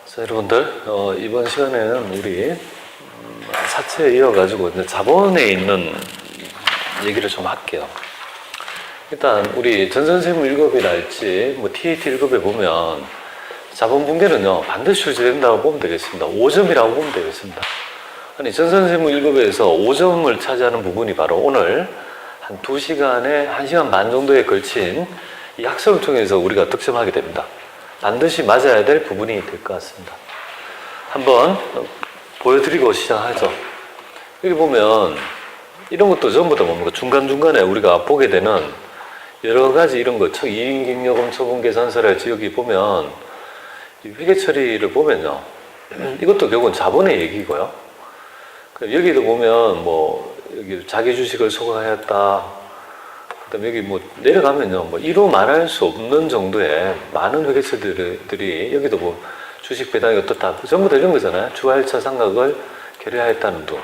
자, 여러분들, 이번 시간에는 우리 사채에 이어가지고 이제 자본에 있는 얘기를 좀 할게요. 일단 우리 전선세무 1급이랄지 뭐 TAT 1급에 보면 자본 붕괴는요 반드시 유지된다고 보면 되겠습니다. 5점이라고 보면 되겠습니다. 아니 전선세무 1급에서 5점을 차지하는 부분이 바로 오늘 한 2시간에 1시간 반 정도에 걸친 이 학습을 통해서 우리가 득점하게 됩니다. 반드시 맞아야 될 부분이 될 것 같습니다. 한번 보여드리고 시작하죠. 여기 보면 이런 것도 전부 다 뭡니까? 중간중간에 우리가 보게 되는 여러 가지 이런 거, 이인경여금 처분계산서랄지 여기 보면 이 회계 처리를 보면요. 이것도 결국은 자본의 얘기고요. 여기도 보면 뭐 여기 자기 주식을 소각하였다. 그다음에 여기 뭐 내려가면요, 뭐 이루 말할 수 없는 정도의 많은 회계처들이 여기도 뭐 주식 배당이 어떻다, 전부 다 이런 거잖아요. 주할차 상각을 결의하였다는 등.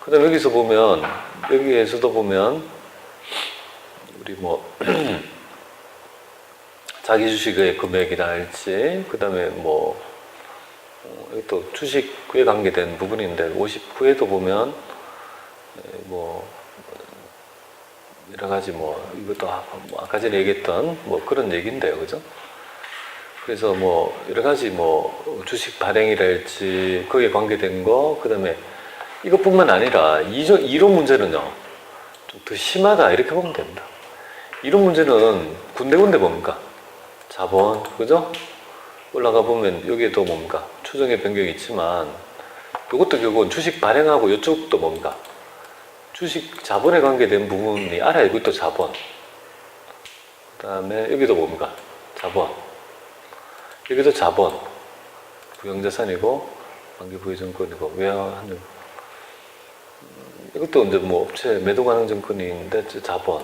그다음 여기서 보면 여기에서도 보면 우리 뭐 자기 주식의 금액이라 할지, 그다음에 뭐 여기 또 주식에 관계된 부분인데 59에도 보면 뭐 여러 가지 뭐 이것도 아까 전에 얘기했던 뭐 그런 얘기인데요, 그죠? 그래서 뭐 여러 가지 뭐 주식 발행이랄지 거기에 관계된 거, 그다음에 이것뿐만 아니라 이론 문제는요 좀 더 심하다 이렇게 보면 됩니다. 이론 문제는 군데군데 뭡니까? 자본, 그죠? 올라가 보면 여기에도 뭡니까? 추정의 변경이 있지만 이것도 결국은 주식 발행하고 이쪽도 뭡니까? 주식 자본에 관계된 부분이 알아야 이것도 자본. 그 다음에 여기도 뭡니까? 자본. 여기도 자본. 부영자산이고 만기부의증권이고 외환. 이것도 이제 뭐 업체 매도 가능 증권이 있는데 자본.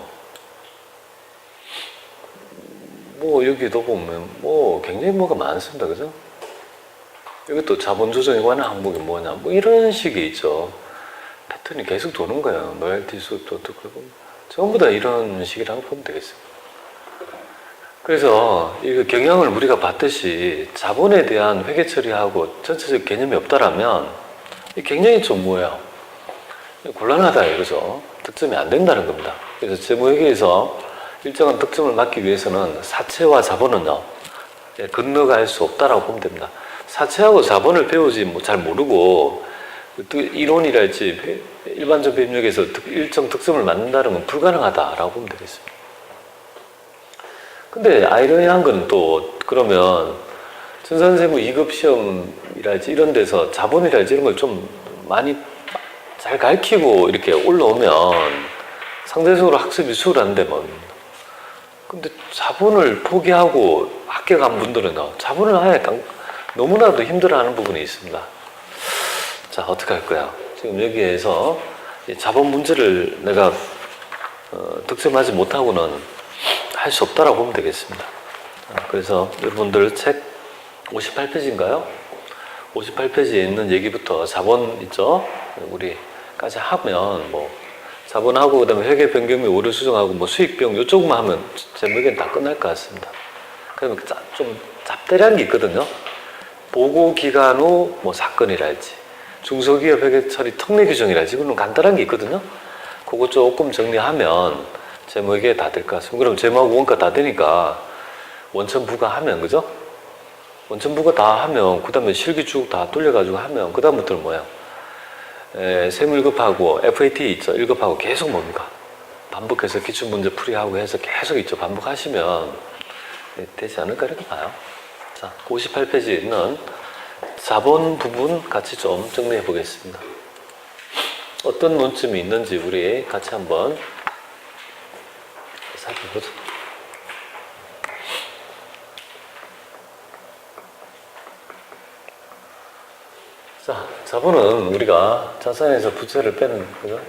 뭐 여기도 보면 뭐 굉장히 뭐가 많습니다, 그죠? 이것도 자본 조정에 관한 항목이 뭐냐, 뭐 이런 식이 있죠. 패턴이 계속 도는 거예요. 로열티 수입도 어떻고 전부 다 이런 식이라고 보면 되겠습니다. 그래서 이 경향을 우리가 봤듯이 자본에 대한 회계 처리하고 전체적 개념이 없다라면 굉장히 좀 뭐예요? 곤란하다 이거죠. 득점이 안 된다는 겁니다. 그래서 재무회계에서 일정한 득점을 막기 위해서는 사채와 자본은요 건너갈 수 없다라고 보면 됩니다. 사채하고 자본을 배우지 잘 모르고 이론이랄지 일반적 배입력에서 일정 특성을 만든다는 건 불가능하다라고 보면 되겠습니다. 근데 아이러니한 건 또 그러면 전산세무 2급 시험이랄지 이런 데서 자본이랄지 이런 걸 좀 많이 잘 가르치고 이렇게 올라오면 상대적으로 학습이 수월한데 뭐 근데 자본을 포기하고 학교 간 분들은요 자본을 아예 너무나도 힘들어하는 부분이 있습니다. 자, 어떻게 할 거야? 지금 여기에서 자본 문제를 내가 득점하지 못하고는 할 수 없다라고 보면 되겠습니다. 그래서 여러분들 책 58페이지인가요? 58페이지에 있는 얘기부터 자본 있죠? 우리까지 하면 뭐 자본하고 그다음에 회계 변경 및 오류 수정하고 뭐 수익 비용 이쪽만 하면 제목엔 다 끝날 것 같습니다. 그러면 좀 잡다리한 게 있거든요. 보고 기간 후 뭐 사건이랄지 중소기업 회계 처리 특례 규정이랄지 이거는 간단한 게 있거든요. 그거 조금 정리하면 재무회계 다 될 것 같습니다. 그럼 재무하고 원가 다 되니까 원천 부과하면, 그죠? 원천 부과 다 하면 그 다음에 실기쭉 다 돌려가지고 하면 그 다음부터는 뭐야? 세무 1급하고 FAT 있죠? 1급하고 계속 뭡니까? 반복해서 기출문제 풀이하고 해서 계속 있죠? 반복하시면 되지 않을까 이렇게 봐요. 자, 58페이지에 있는 자본 부분 같이 좀 정리해 보겠습니다. 어떤 논점이 있는지 우리 같이 한번 살펴보죠. 자, 자본은 우리가 자산에서 부채를 빼는, 그죠?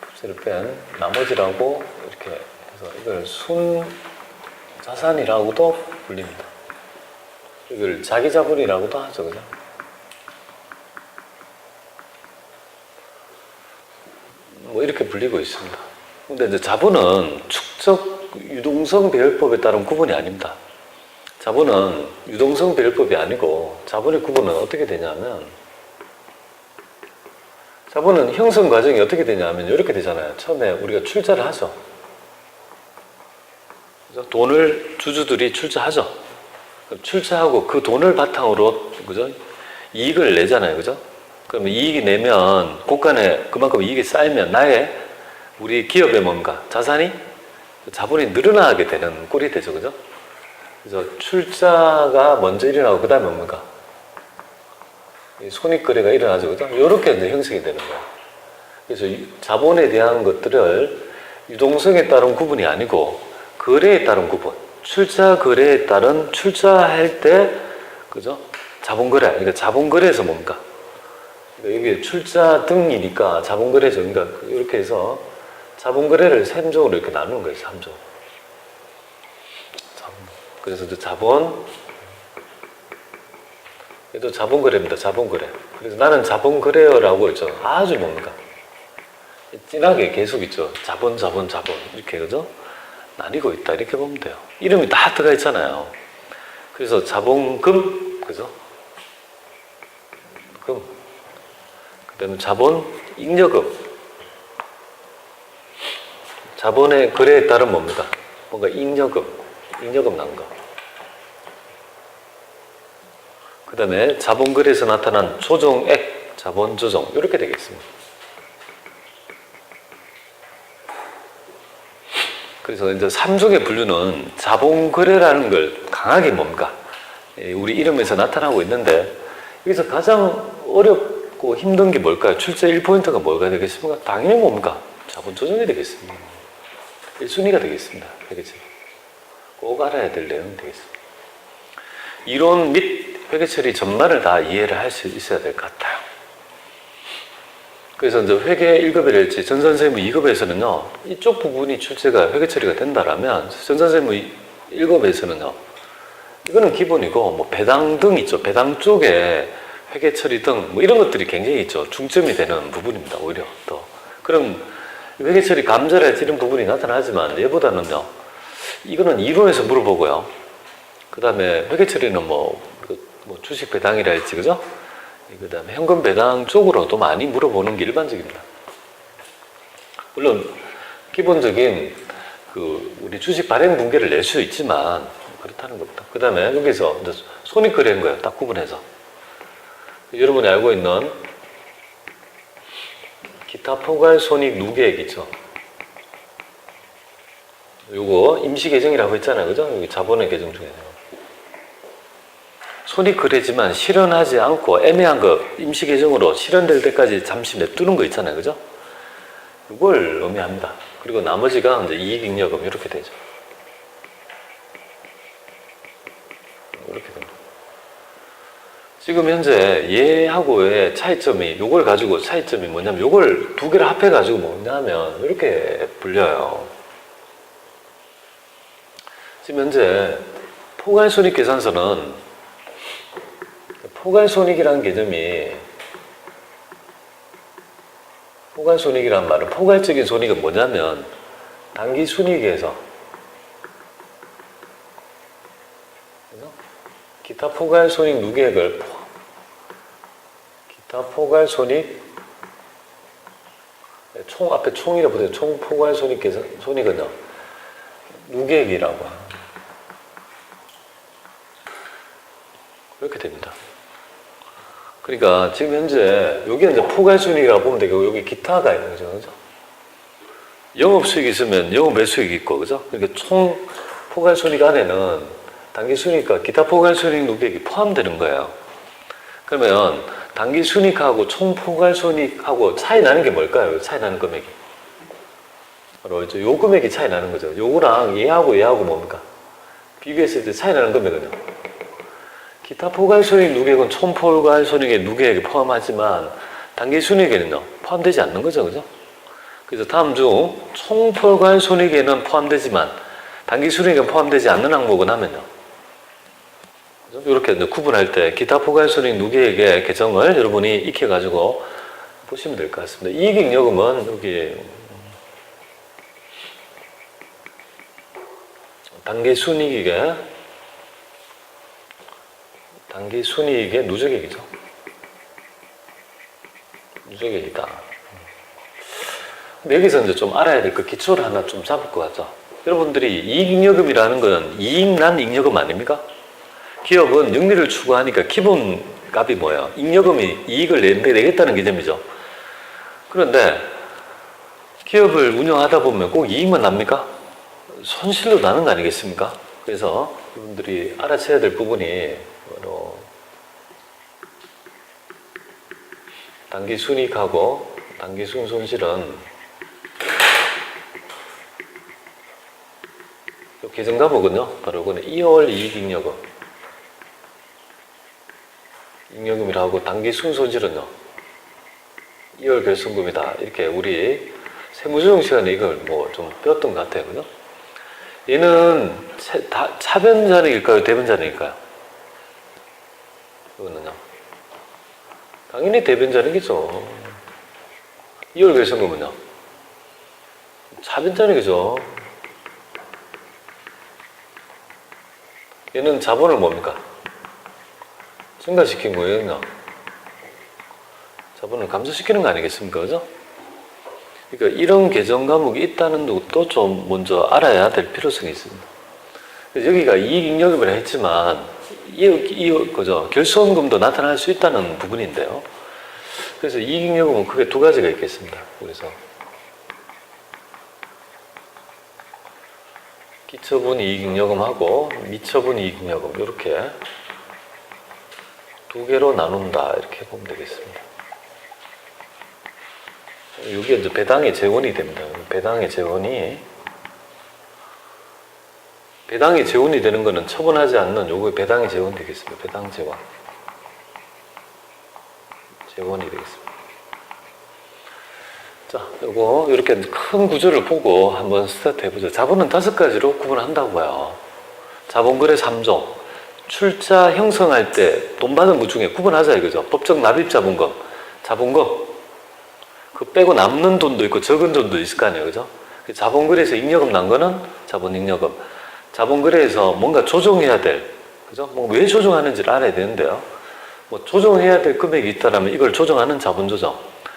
부채를 뺀 나머지라고 이렇게 해서 이걸 순자산이라고도 불립니다. 이걸 자기자본이라고도 하죠, 그죠? 뭐 이렇게 불리고 있습니다. 근데 이제 자본은 축적 유동성 배열법에 따른 구분이 아닙니다. 자본은 유동성 배열법이 아니고 자본의 구분은 어떻게 되냐면 자본은 형성 과정이 어떻게 되냐면 이렇게 되잖아요. 처음에 우리가 출자를 하죠. 그죠? 돈을 주주들이 출자하죠. 출자하고 그 돈을 바탕으로 그죠? 이익을 내잖아요. 그죠? 그러면 이익이 내면 곳간에 그만큼 이익이 쌓이면 우리 기업의 뭔가 자산이 자본이 늘어나게 되는 꼴이 되죠. 그죠? 그래서 출자가 먼저 일어나고 그 다음에 뭡니까? 손익거래가 일어나죠. 그죠? 이렇게 이제 형성이 되는 거예요. 그래서 자본에 대한 것들을 유동성에 따른 구분이 아니고 거래에 따른 구분. 출자 거래에 따른 출자할 때, 그죠? 자본거래. 그러니까 자본거래에서 뭡니까? 그러니까 여기 출자 등이니까 자본거래죠. 그러니까 이렇게 해서 자본거래를 3종으로 이렇게 나누는 거예요. 3종. 그래서 이제 얘도 자본거래입니다. 자본거래. 그래서 나는 자본거래라고 했죠. 아주 뭡니까? 진하게 계속 있죠. 자본. 이렇게, 그죠? 나뉘고 있다. 이렇게 보면 돼요. 이름이 다 들어가 있잖아요. 그래서 자본금, 그죠? 금. 그 다음에 자본, 잉여금. 자본의 거래에 따른 뭡니까? 뭔가 잉여금 난 거. 그 다음에 자본거래에서 나타난 조정액, 자본조정. 이렇게 되겠습니다. 그래서 이제 3종의 분류는 자본거래라는 걸 강하게 뭡니까? 우리 이름에서 나타나고 있는데, 여기서 가장 어렵고 힘든 게 뭘까요? 출제 1포인트가 뭐가 되겠습니까? 당연히 뭡니까? 자본조정이 되겠습니다. 1순위가 되겠습니다. 되겠죠? 꼭 알아야 될 내용이 되겠습니다. 이론 및 회계처리 전반을 다 이해를 할 수 있어야 될 것 같아요. 그래서 이제 회계 1급이랄지 전산세무 2급에서는요, 이쪽 부분이 출제가 회계처리가 된다라면, 전산세무 1급에서는요, 이거는 기본이고, 뭐 배당 등 있죠. 배당 쪽에 회계처리 등, 뭐 이런 것들이 굉장히 있죠. 중점이 되는 부분입니다. 오히려 더. 그럼 회계처리 감자랄지 이런 부분이 나타나지만, 얘보다는요, 이거는 이론에서 물어보고요. 그 다음에 회계처리는 뭐 주식 배당이랄지, 그죠? 그 다음에 현금 배당 쪽으로도 많이 물어보는 게 일반적입니다. 물론, 기본적인 우리 주식 발행 분계를 낼 수 있지만, 그렇다는 겁니다. 그 다음에 여기서 이제 손익거래인 거예요. 딱 구분해서. 여러분이 알고 있는 기타 포괄 손익 누계액 있죠? 요거 임시계정이라고 했잖아요. 그죠? 여기 자본의 계정 중에서. 손익거래지만 실현하지 않고 애매한 거 임시계정으로 실현될 때까지 잠시 냅두는 거 있잖아요. 그죠? 이걸 의미합니다. 그리고 나머지가 이제 이익잉여금 이렇게 되죠. 이렇게 됩니다. 지금 현재 얘하고의 차이점이, 요걸 가지고 차이점이 뭐냐면, 요걸 두 개를 합해가지고 뭐냐면, 이렇게 불려요. 지금 현재 포괄손익계산서는 포괄손익이라는 개념이, 포괄손익이란 말은, 포괄적인 손익은 뭐냐면 단기순이익에서 기타 포괄손익 누계액을 기타 포괄손익 총 앞에 총이라 보세요. 총 포괄손익 손익은요 누계액이라고 합니다. 이렇게 됩니다. 그러니까 지금 현재 여기 이제 포괄순이익이라고 보면 되고, 여기 기타가 있는 거죠, 그죠? 영업수익이 있으면 영업 매수익이 있고, 그죠? 그러니까 총 포괄순이익 안에는 단기순이익과 기타 포괄순이익 누계액이 포함되는 거예요. 그러면 단기순이익하고 총 포괄순이익하고 차이 나는 게 뭘까요? 차이 나는 금액이 바로 이제 요 금액이 차이 나는 거죠. 요거랑 얘하고 뭡니까? 비교했을 때 차이 나는 금액은요. 기타 포괄손익 누계액은 총 포괄손익의 누계액에 포함하지만 단기순이익에는요 포함되지 않는 거죠, 그죠? 그래서 다음 중 총 포괄손익에는 포함되지만 단기순이익에 포함되지 않는 항목은 하면요, 이렇게 구분할 때 기타 포괄손익 누계액의 개정을 여러분이 익혀가지고 보시면 될 것 같습니다. 이익잉여금은 여기 단기순이익에 단기 순이익의 누적액이죠. 누적액이다. 근데 여기서 이제 좀 알아야 될 그 기초를 하나 좀 잡을 것 같죠. 여러분들이 이익잉여금이라는 건 이익난 잉여금 아닙니까? 기업은盈리를 추구하니까 기본 값이 뭐예요? 잉여금이 이익을 내겠다는 개념이죠. 그런데 기업을 운영하다 보면 꼭 이익만 납니까? 손실도 나는 거 아니겠습니까? 그래서 여러분들이 알아채야 될 부분이 바로 단기 순이익하고 단기 순손실은 계정과목은요, 바로 이거는 2월 이익잉여금. 잉여금이라고 단기 순손실은요, 2월 결손금이다. 이렇게 우리 세무조정 시간에 이걸 뭐 좀 배웠던 것 같아요. 그죠? 얘는 차변자력일까요? 대변자력일까요? 이거는요. 당연히 대변자력이죠. 2월 결손금은요. 차변자력이죠. 얘는 자본을 뭡니까? 증가시킨 거예요. 자본을 감소시키는 거 아니겠습니까? 그죠? 그러니까 이런 개정 과목이 있다는 것도 좀 먼저 알아야 될 필요성이 있습니다. 그래서 여기가 이익잉여금이라 했지만 그죠? 결손금도 나타날 수 있다는 부분인데요. 그래서 이익잉여금은 크게 두 가지가 있겠습니다. 그래서 기처분 이익잉여금하고 미처분 이익잉여금 이렇게 두 개로 나눈다 이렇게 보면 되겠습니다. 이게 이제 배당의 재원이 됩니다. 배당의 재원이 되는 거는 처분하지 않는 요거 배당의 재원이 되겠습니다. 배당 재원. 재원이 되겠습니다. 자, 요거 이렇게 큰 구조를 보고 한번 스타트 해보죠. 자본은 5가지로 구분한다고 봐요. 자본거래 3종. 출자 형성할 때 돈 받은 것 중에 구분하자 이거죠. 법정 납입 자본금, 자본금. 그 빼고 남는 돈도 있고 적은 돈도 있을 거 아니에요. 그죠? 자본거래에서 잉여금 난 거는 자본잉여금. 자본거래에서 뭔가 조정해야 될, 그죠? 뭐 왜 조정하는지를 알아야 되는데요. 뭐 조정해야 될 금액이 있다면 이걸 조정하는 자본조정.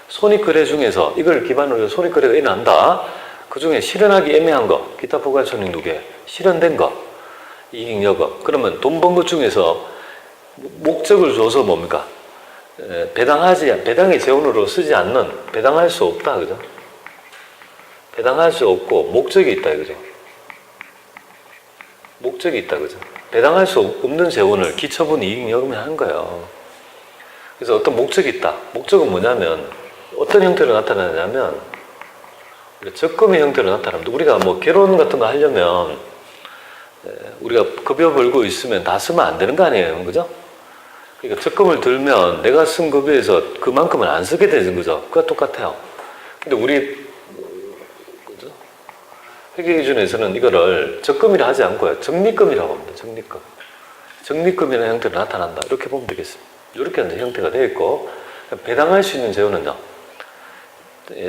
손익거래 중에서 이걸 기반으로 손익거래가 일어난다. 그 중에 실현하기 애매한 거, 기타 포괄손익 누계, 실현된 거, 이익잉여금. 그러면 돈 번 것 중에서 목적을 줘서 뭡니까? 배당의 재원으로 쓰지 않는, 배당할 수 없다, 그죠? 배당할 수 없고, 목적이 있다, 그죠? 목적이 있다, 그죠? 배당할 수 없는 재원을 기처분 이익잉여금에 하는 거예요. 그래서 어떤 목적이 있다. 목적은 뭐냐면, 어떤 형태로 나타나냐면, 적금의 형태로 나타납니다. 우리가 뭐 결혼 같은 거 하려면, 우리가 급여 벌고 있으면 다 쓰면 안 되는 거 아니에요, 그죠? 그러니까 적금을 들면 내가 쓴 급여에서 그만큼은 안 쓰게 되는 거죠. 그거 똑같아요. 근데 우리 그죠? 회계 기준에서는 이거를 적금이라 하지 않고요. 적립금이라고 합니다. 적립금. 적립금이라는 형태로 나타난다. 이렇게 보면 되겠습니다. 이렇게 형태가 되어 있고 배당할 수 있는 재원은요.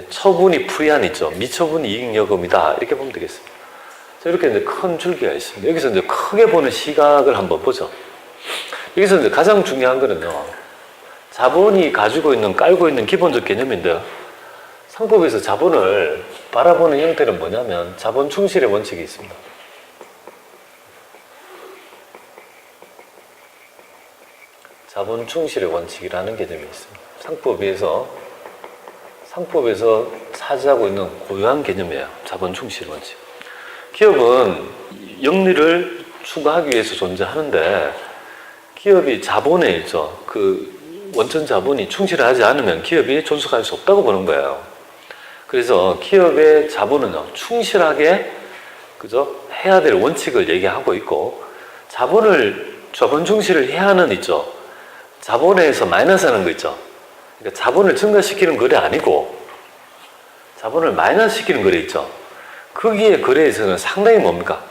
처분이 불이한 있죠. 미처분 이익여금이다. 이렇게 보면 되겠습니다. 자, 이렇게 이제 큰 줄기가 있습니다. 여기서 이제 크게 보는 시각을 한번 보죠. 여기서 이제 가장 중요한 거는요, 자본이 가지고 있는, 깔고 있는 기본적 개념인데요. 상법에서 자본을 바라보는 형태는 뭐냐면, 자본 충실의 원칙이 있습니다. 자본 충실의 원칙이라는 개념이 있습니다. 상법에서 차지하고 있는 고유한 개념이에요. 자본 충실 원칙. 기업은 영리를 추구하기 위해서 존재하는데, 기업이 자본에 있죠. 그 원천 자본이 충실하지 않으면 기업이 존속할 수 없다고 보는 거예요. 그래서 기업의 자본은요, 충실하게, 그죠? 해야 될 원칙을 얘기하고 있고, 자본 충실을 해야 하는 있죠. 자본에서 마이너스 하는 거 있죠. 그러니까 자본을 증가시키는 거래 아니고, 자본을 마이너스 시키는 거래 있죠. 거기에 거래에서는 상당히 뭡니까?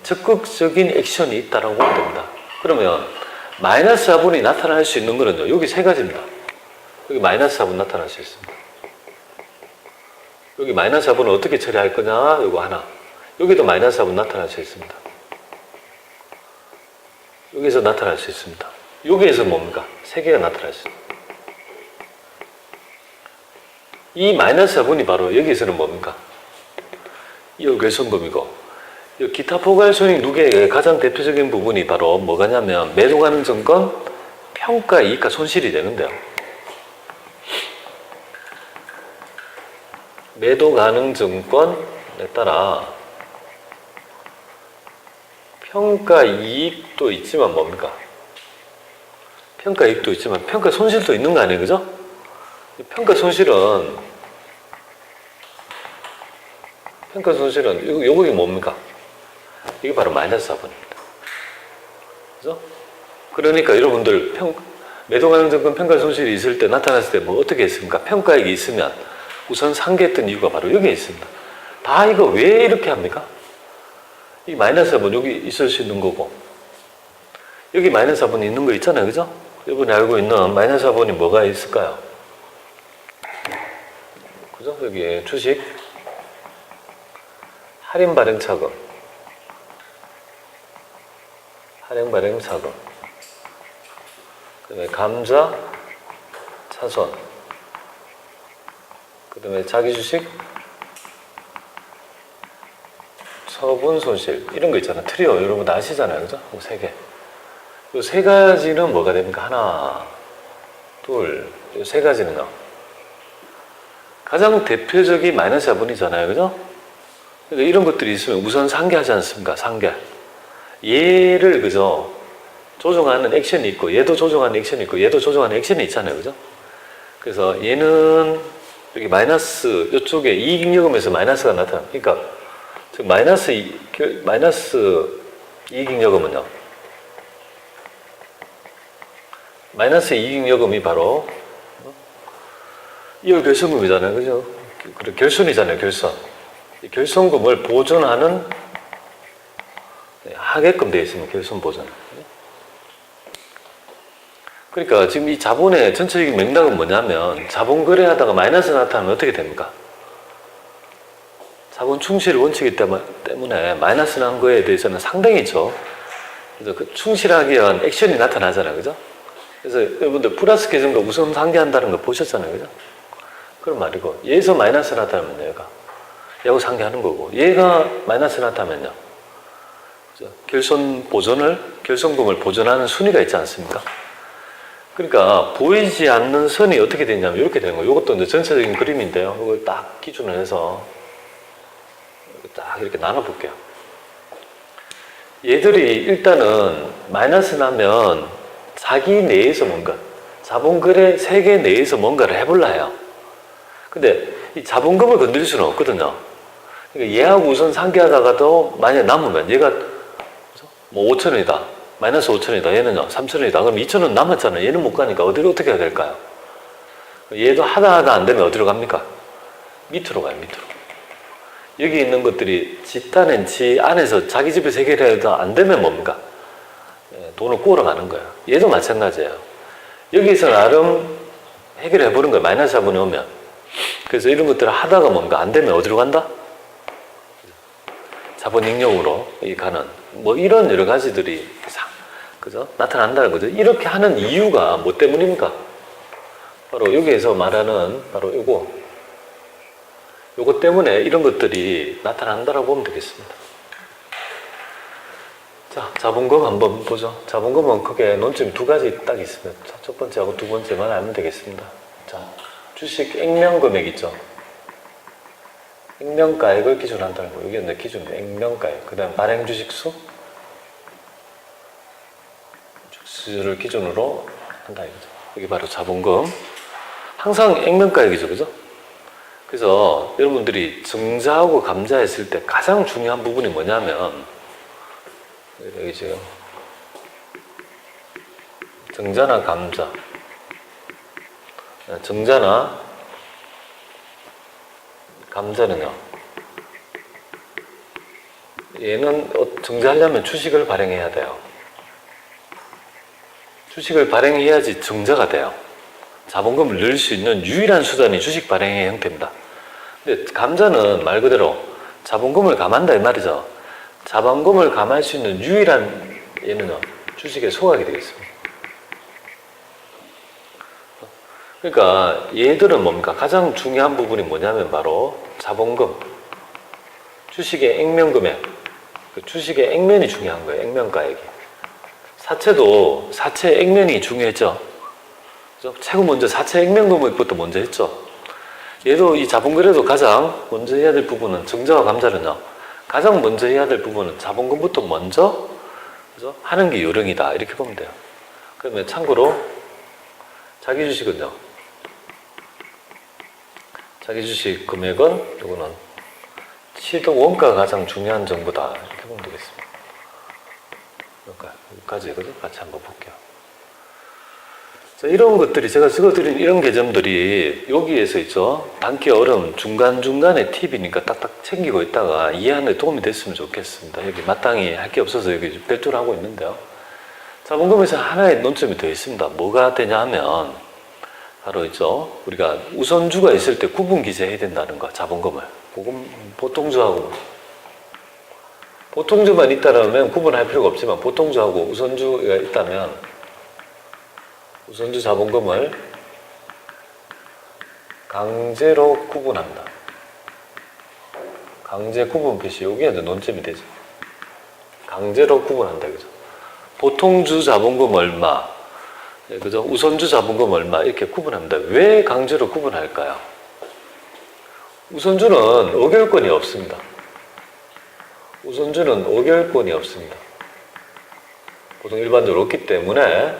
적극적인 액션이 있다라고 보면 됩니다. 그러면 마이너스 자본이 나타날 수 있는 거는요, 여기 세 가지입니다. 여기 마이너스 자본 나타날 수 있습니다. 여기 마이너스 자본을 어떻게 처리할 거냐, 요거 하나. 여기도 마이너스 자본 나타날 수 있습니다. 여기서 나타날 수 있습니다. 여기에서 뭡니까? 세 개가 나타날 수 있습니다. 이 마이너스 4분이 바로 여기서는 뭡니까? 이 결손금이고 기타 포괄손익 누계의 가장 대표적인 부분이 바로 뭐가냐면 매도 가능 증권 평가 이익과 손실이 되는데요. 매도 가능 증권에 따라 평가 이익도 있지만 뭡니까? 평가 이익도 있지만 평가 손실도 있는 거 아니에요, 그죠? 평가 손실은 요게 뭡니까? 이게 바로 마이너스 4분입니다. 그죠? 그러니까 여러분들 매도 가능 증권 평가 손실이 있을 때 나타났을 때 뭐 어떻게 했습니까? 평가액이 있으면 우선 상기했던 이유가 바로 여기에 있습니다. 다 이거 왜 이렇게 합니까? 이 마이너스 4분 여기 있을 수 있는 거고 여기 마이너스 4분이 있는 거 있잖아요, 그죠? 여러분이 알고 있는 마이너스 4분이 뭐가 있을까요? 그죠? 여기 주식 할인 발행 차금 그 다음에 감자 차손 그 다음에 자기 주식 처분 손실 이런 거 있잖아요. 트리오 여러분 다 아시잖아요, 그죠? 세 개. 이 세 가지는 뭐가 됩니까? 하나, 둘, 이 세 가지는요. 가장 대표적인 마이너스 4분이잖아요, 그죠? 그러니까 이런 것들이 있으면 우선 상계하지 않습니까? 상계. 얘를 그죠? 조정하는 액션이 있고, 얘도 조정하는 액션이 있고, 얘도 조정하는 액션이 있잖아요, 그죠? 그래서 얘는 여기 마이너스 이쪽에 이익잉여금에서 마이너스가 나타납니다. 그러니까 즉 마이너스 이익잉여금은요. 마이너스 이익잉여금이 바로 이월 결손금이잖아요, 그죠? 그리고 결손이잖아요, 결손. 이 결손금을 보존하는 하게끔 되어 있습니다. 결손 보존. 그러니까 지금 이 자본의 전체적인 맥락은 뭐냐면 자본 거래하다가 마이너스 나타나면 어떻게 됩니까? 자본 충실 원칙이기 때문에 마이너스 난 거에 대해서는 상당히 있죠. 그래서 그 충실하기 위한 액션이 나타나잖아요, 그죠? 그래서 여러분들 플러스 계정과 우선 상계한다는 거 보셨잖아요, 그죠? 그런 말이고 얘에서 마이너스 나타나면 얘하고 상계하는 거고 얘가 마이너스 나타나면요. 결손금을 보존하는 순위가 있지 않습니까? 그러니까 보이지 않는 선이 어떻게 되냐면 이렇게 되는 거예요. 이것도 이제 전체적인 그림인데요. 이걸 딱 기준으로 해서 딱 이렇게 나눠볼게요. 얘들이 일단은 마이너스 나면 자기 내에서 뭔가 자본거래 세계 내에서 뭔가를 해볼라 해요. 근데 이 자본금을 건드릴 수는 없거든요. 그러니까 얘하고 우선 상계하다가도 만약에 남으면 얘가 뭐 5천원이다. 마이너스 5천원이다. 얘는요 3천원이다. 그럼 2천원 남았잖아요. 얘는 못 가니까 어떻게 해야 될까요? 얘도 하다 안 되면 어디로 갑니까? 밑으로 가요. 밑으로. 여기 있는 것들이 지 딴엔 지 안에서 자기 집에서 해결해도 안 되면 뭡니까? 돈을 구우러 가는 거예요. 얘도 마찬가지예요. 여기서 나름 해결해보는 거예요. 마이너스 4분이 오면. 그래서 이런 것들을 하다가 뭔가 안 되면 어디로 간다? 자본 잉여금으로 가는 뭐 이런 여러 가지들이 그죠? 나타난다는 거죠. 이렇게 하는 이유가 뭐 때문입니까? 바로 여기에서 말하는 바로 요거 때문에 이런 것들이 나타난다라고 보면 되겠습니다. 자, 자본금 한번 보죠. 자본금은 크게 논점이 두 가지 딱 있습니다. 자, 첫 번째하고 두 번째만 알면 되겠습니다. 자, 주식 액면금액 있죠. 액면가액을 기준으로 한다는 거. 여기 이제 기준입니다. 액면가액. 그 다음 발행 주식수. 주식수를 기준으로 한다 이거죠. 여기 바로 자본금. 항상 액면가액이죠. 그죠? 그래서 여러분들이 증자하고 감자했을 때 가장 중요한 부분이 뭐냐면 여기 지금 증자나 감자 증자나 감자는요 얘는 증자하려면 주식을 발행해야 돼요. 주식을 발행해야지 증자가 돼요. 자본금을 넣을 수 있는 유일한 수단이 주식 발행의 형태입니다. 근데 감자는 말 그대로 자본금을 감한다 이 말이죠. 자본금을 감할 수 있는 유일한 얘는요 주식에 속하게 되겠습니다. 그러니까 얘들은 뭡니까? 가장 중요한 부분이 뭐냐면 바로 자본금, 주식의 액면금액, 그 주식의 액면이 중요한 거예요. 액면가액이. 사채도 사채 액면이 중요했죠. 그죠? 최고 먼저 사채 액면금액부터 먼저 했죠. 얘도 이 자본거래도 가장 먼저 해야 될 부분은 증자와 감자는요. 가장 먼저 해야 될 부분은 자본금부터 먼저 그죠? 하는 게 요령이다. 이렇게 보면 돼요. 그러면 참고로 자기 주식은요. 자기 주식 금액은 이거는 취득 원가가 가장 중요한 정보다. 이렇게 보면 되겠습니다. 그러니까 여기까지 같이 한번 볼게요. 자, 이런 것들이 제가 적어드린 이런 개념들이 여기에서 있죠. 단기 얼음 중간중간에 팁이니까 딱딱 챙기고 있다가 이해하는 데 도움이 됐으면 좋겠습니다. 여기 마땅히 할 게 없어서 여기 별도로 하고 있는데요. 자본금에서 하나의 논점이 더 있습니다. 뭐가 되냐 하면 바로 있죠. 우리가 우선주가 있을 때 구분 기재해야 된다는 거. 자본금을 보통주만 있다면 구분할 필요가 없지만 보통주하고 우선주가 있다면 우선주 자본금을 강제로 구분한다. 강제 구분 표시, 여기에 논점이 되죠. 강제로 구분한다, 그죠? 보통주 자본금 얼마, 그죠? 우선주 자본금 얼마, 이렇게 구분합니다. 왜 강제로 구분할까요? 우선주는 의결권이 없습니다. 우선주는 의결권이 없습니다. 보통 일반적으로 없기 때문에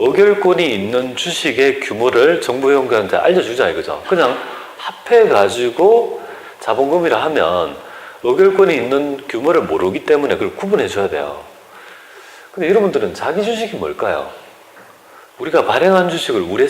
의결권이 있는 주식의 규모를 정부 연구한테 알려주자 이거죠. 그냥 합해가지고 자본금이라 하면 의결권이 있는 규모를 모르기 때문에 그걸 구분해줘야 돼요. 근데 여러분들은 자기 주식이 뭘까요? 우리가 발행한 주식을 우리